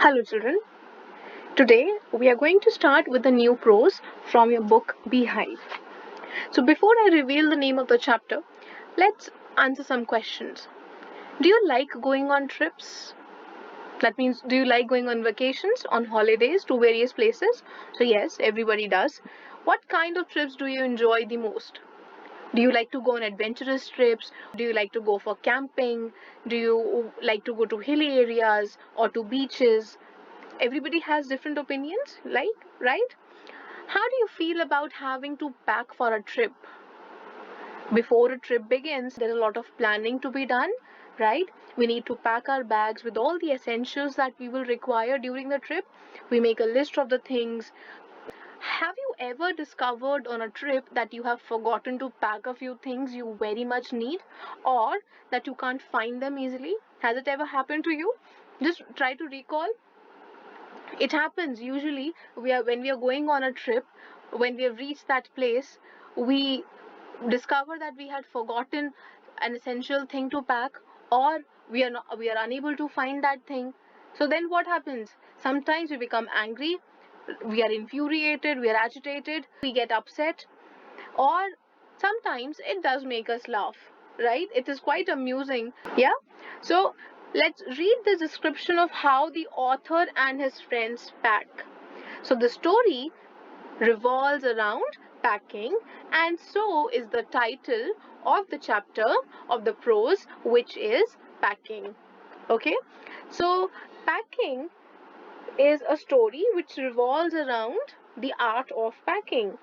Hello, children. Today we are going to start with the new prose from your book Beehive. So, before I reveal the name of the chapter, let's answer some questions. Do you like going on trips? That means, do you like going on vacations, on holidays to various places? So, yes, everybody does. What kind of trips do you enjoy the most? Do you like to go on adventurous trips? Do you like to go for camping? Do you like to go to hilly areas or to beaches? Everybody has different opinions, like, right? How do you feel about having to pack for a trip? Before a trip begins, there's a lot of planning to be done, right? We need to pack our bags with all the essentials that we will require during the trip. We make a list of the things. Have you ever discovered on a trip that you have forgotten to pack a few things you very much need, or that you can't find them easily? Has it ever happened to you? Just try to recall. It happens usually. When we are going on a trip, when we have reached that place, we discover that we had forgotten an essential thing to pack, or we are unable to find that thing. So then what happens? Sometimes we become angry, we are infuriated, we are agitated, we get upset, or sometimes it does make us laugh, right? It is quite amusing. Yeah. So let's read the description of how the author and his friends pack. So the story revolves around packing, and so is the title of the chapter of the prose, which is Packing. Okay. So packing is a story which revolves around the art of packing.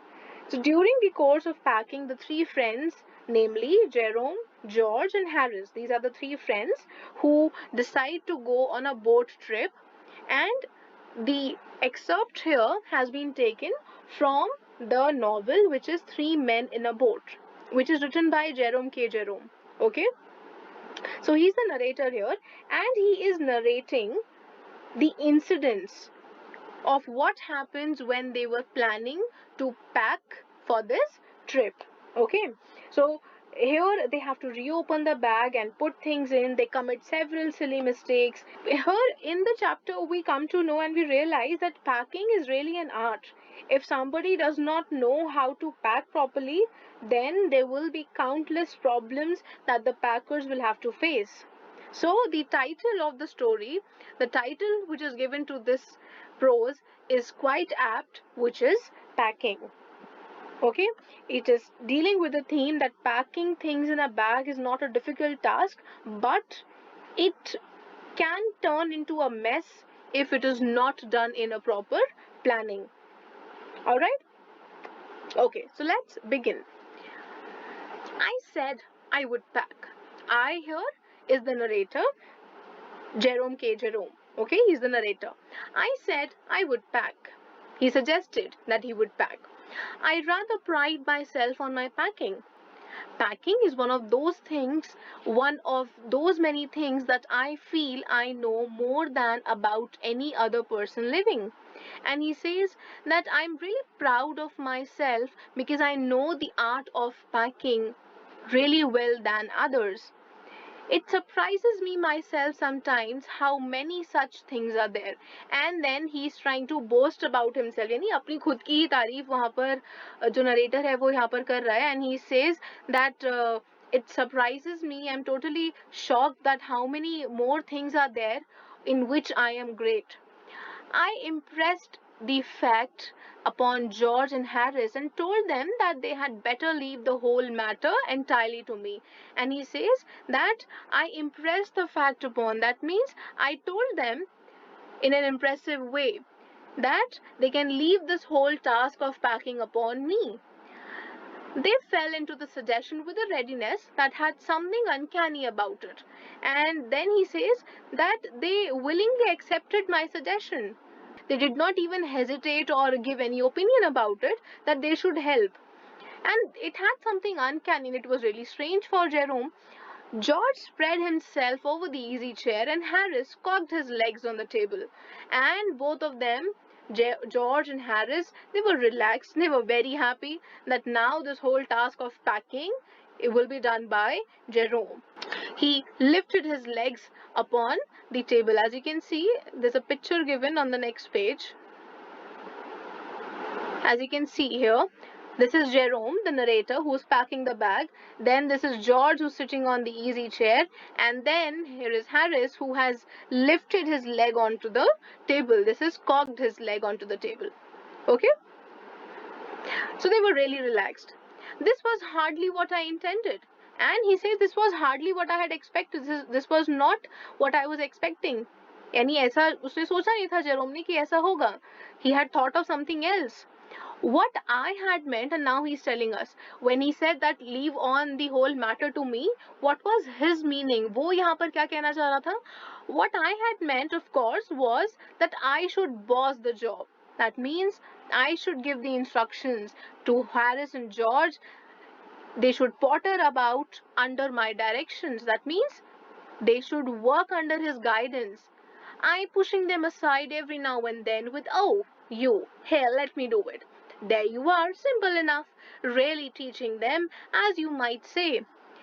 So during the course of packing, the three friends, namely Jerome, George, and Harris, these are the three friends who decide to go on a boat trip. And the excerpt here has been taken from the novel, which is Three Men in a Boat, which is written by Jerome K. Jerome. Okay, so he's the narrator here, and he is narrating the incidents of what happens when they were planning to pack for this trip. Okay, so here they have to reopen the bag and put things in. They commit several silly mistakes. Here in the chapter, we come to know and we realize that packing is really an art. If somebody does not know how to pack properly, then there will be countless problems that the packers will have to face. So the title of the story, the title which is given to this prose, is quite apt, which is Packing. Okay, it is dealing with the theme that packing things in a bag is not a difficult task, but it can turn into a mess if it is not done in a proper planning. All right. Okay, so let's begin. I said I would pack. I here is the narrator, Jerome K. Jerome. Okay, he's the narrator. I said I would pack. He suggested that he would pack. I rather pride myself on my packing. Packing is one of those many things that I feel I know more than about any other person living. And he says that I'm really proud of myself because I know the art of packing really well than others. It surprises me myself sometimes how many such things are there. And then he's trying to boast about himself, यानी अपनी खुद की ही तारीफ वहाँ पर जो narrator है वो यहाँ पर कर रहा है. And he says that it surprises me, I'm totally shocked that how many more things are there in which I am great. I impressed the fact upon George and Harris and told them that they had better leave the whole matter entirely to me. And he says that I impressed the fact upon, that means I told them in an impressive way that they can leave this whole task of packing upon me. They fell into the suggestion with a readiness that had something uncanny about it. And then he says that they willingly accepted my suggestion. They did not even hesitate or give any opinion about it that they should help. And it had something uncanny, and it was really strange for Jerome. George spread himself over the easy chair, and Harris cocked his legs on the table. And both of them, George and Harris, they were relaxed. They were very happy that now this whole task of packing it will be done by Jerome. He lifted his legs upon the table. As you can see, there's a picture given on the next page. As you can see here, this is Jerome, the narrator, who's packing the bag. Then this is George, who's sitting on the easy chair. And then here is Harris, who has lifted his leg onto the table. This is cocked his leg onto the table. Okay? So they were really relaxed. This was hardly what I intended. And he says this was hardly what I had expected. This was not what I was expecting. यानी ऐसा उसने सोचा नहीं था Jerome ने कि ऐसा होगा. He had thought of something else. What I had meant, and now he's telling us, when he said that leave on the whole matter to me, what was his meaning? वो यहाँ पर क्या कहना चाह रहा था? What I had meant, of course, was that I should boss the job. That means I should give the instructions to Harris and George. They should potter about under my directions. That means they should work under his guidance. I pushing them aside every now and then with, oh, you, here, let me do it. There you are, simple enough, really teaching them, as you might say.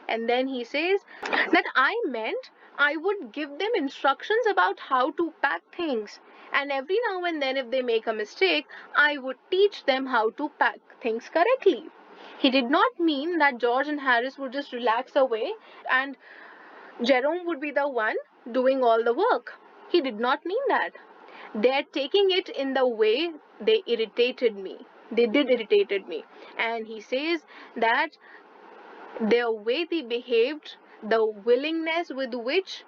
And then he says that I meant I would give them instructions about how to pack things. And every now and then, if they make a mistake, I would teach them how to pack things correctly. He did not mean that George and Harris would just relax away and Jerome would be the one doing all the work. He did not mean that. They're taking it in the way they irritated me. They did irritated me. And he says that their way they behaved, the willingness with which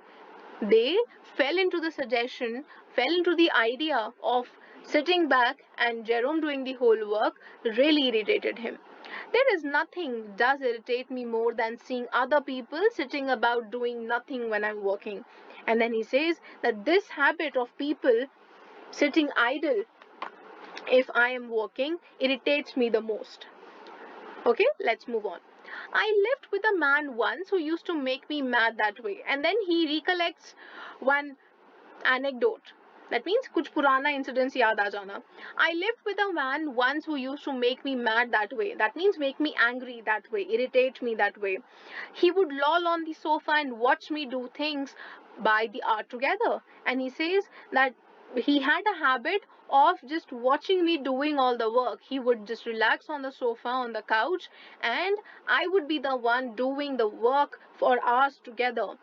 they fell into the suggestion, fell into the idea of sitting back and Jerome doing the whole work really irritated him. There is nothing does irritate me more than seeing other people sitting about doing nothing when I'm working. And then he says that this habit of people sitting idle if I am working irritates me the most. Okay, let's move on. I lived with a man once who used to make me mad that way. And then he recollects one anecdote. That means कुछ पुराना incidents याद आ जाना. I lived with a man once who used to make me mad that way. That means make me angry that way, irritate me that way. He would loll on the sofa and watch me do things by the hour together. And he says that he had a habit of just watching me doing all the work. He would just relax on the sofa, on the couch, and I would be the one doing the work for hours together.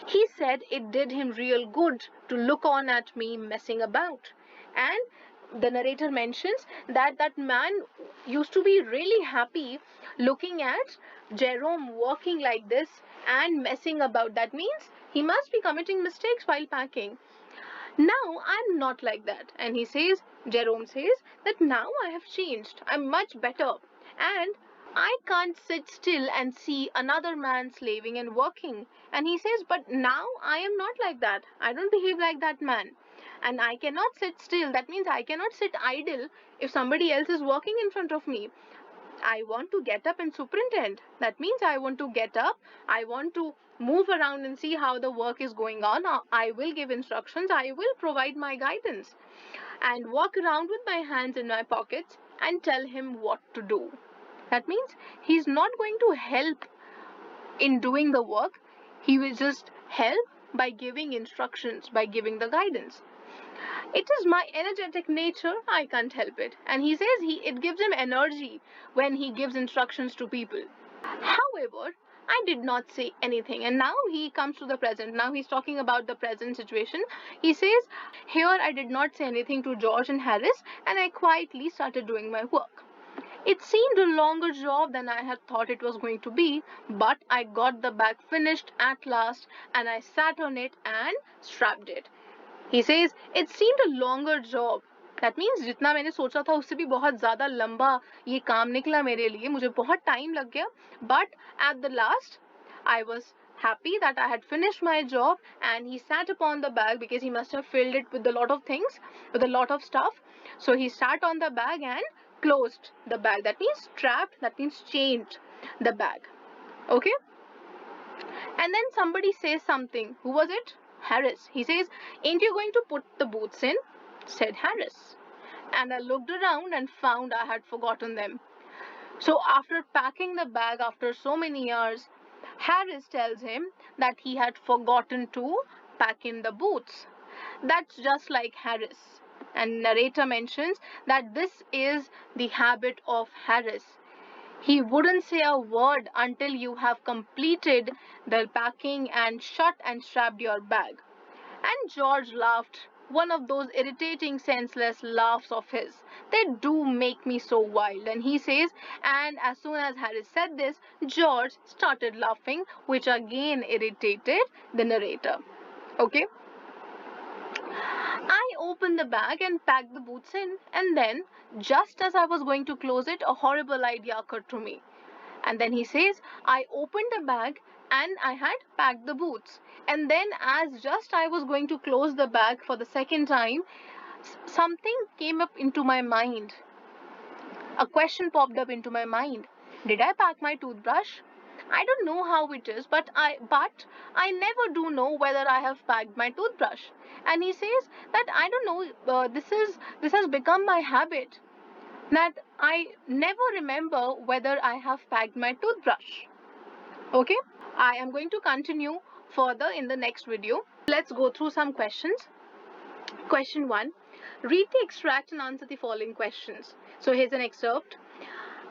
He said it did him real good to look on at me messing about. And the narrator mentions that that man used to be really happy looking at Jerome working like this and messing about. That means he must be committing mistakes while packing. Now I'm not like that. And he says, Jerome says, that now I have changed. I'm much better. And I can't sit still and see another man slaving and working. And he says, but now I am not like that. I don't behave like that man. And I cannot sit still. That means I cannot sit idle if somebody else is working in front of me. I want to get up and superintend. That means I want to get up, I want to move around and see how the work is going on. I will give instructions, I will provide my guidance, and walk around with my hands in my pockets and tell him what to do. That means he's not going to help in doing the work, he will just help by giving instructions, by giving the guidance. It is my energetic nature, I can't help it. And he says it gives him energy when he gives instructions to people. However, I did not say anything. And now he comes to the present. Now he's talking about the present situation. He says, here I did not say anything to George and Harris, and I quietly started doing my work. It seemed a longer job than I had thought it was going to be, but I got the bag finished at last, and I sat on it and strapped it. He says, it seemed a longer job. That means जितना मैंने सोचा था उससे भी बहुत ज़्यादा लंबा ये काम निकला मेरे लिए, मुझे बहुत टाइम लग गया. But at the last, I was happy that I had finished my job. And he sat upon the bag because he must have filled it with a lot of things, with a lot of stuff. So he sat on the bag and closed the bag. That means strapped, that means chained the bag. Okay? And then somebody says something. Who was it? Harris. He says, ain't you going to put the boots in? Said Harris. And I looked around and found I had forgotten them. So after packing the bag after so many years, Harris tells him that he had forgotten to pack in the boots. That's just like Harris. And narrator mentions that this is the habit of Harris. He wouldn't say a word until you have completed the packing and shut and strapped your bag. And George laughed, one of those irritating, senseless laughs of his. They do make me so wild. And he says, and as soon as Harris said this, George started laughing, which again irritated the narrator. Okay? I opened the bag and packed the boots in, and then, just as I was going to close it, a horrible idea occurred to me. And then he says, I opened the bag and I had packed the boots. And then, as just I was going to close the bag for the second time, something came up into my mind. A question popped up into my mind. Did I pack my toothbrush? I don't know how it is, but I never do know whether I have packed my toothbrush. And he says that I don't know. This has become my habit that I never remember whether I have packed my toothbrush. Okay, I am going to continue further in the next video. Let's go through some questions. Question 1. Read the extract and answer the following questions. So here's an excerpt.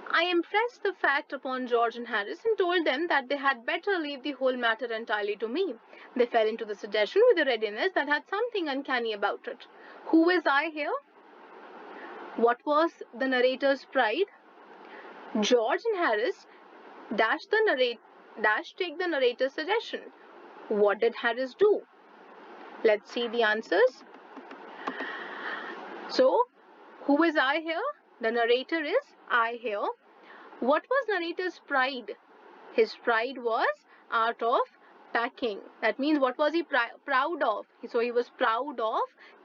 I impressed the fact upon George and Harris and told them that they had better leave the whole matter entirely to me. They fell into the suggestion with a readiness that had something uncanny about it. Who is I here? What was the narrator's pride? George and Harris take the narrator's suggestion. What did Harris do? Let's see the answers. So, who is I here? The narrator is I here. What was narrator's pride? His pride was art of packing. That means what was he proud of? So he was proud of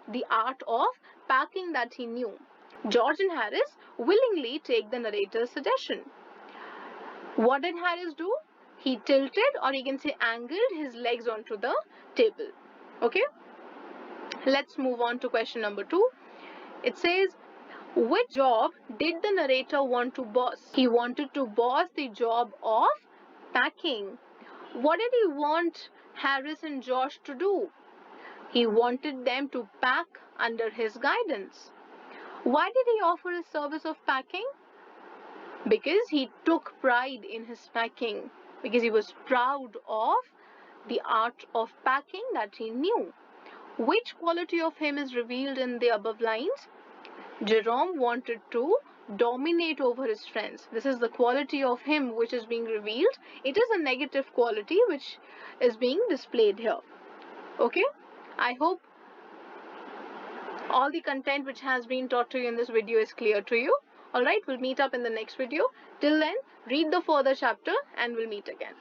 the art of packing that he knew. George and Harris willingly take the narrator's suggestion. What did Harris do? He tilted, or you can say angled, his legs onto the table. Okay? Let's move on to question number 2. It says, which job did the narrator want to boss? He wanted to boss the job of packing. What did he want Harris and Josh to do? He wanted them to pack under his guidance. Why did he offer his service of packing? Because he took pride in his packing. Because he was proud of the art of packing that he knew. Which quality of him is revealed in the above lines? Jerome wanted to dominate over his friends. This is the quality of him which is being revealed. It is a negative quality which is being displayed here. Okay? I hope all the content which has been taught to you in this video is clear to you. Alright, we'll meet up in the next video. Till then, read the further chapter and we'll meet again.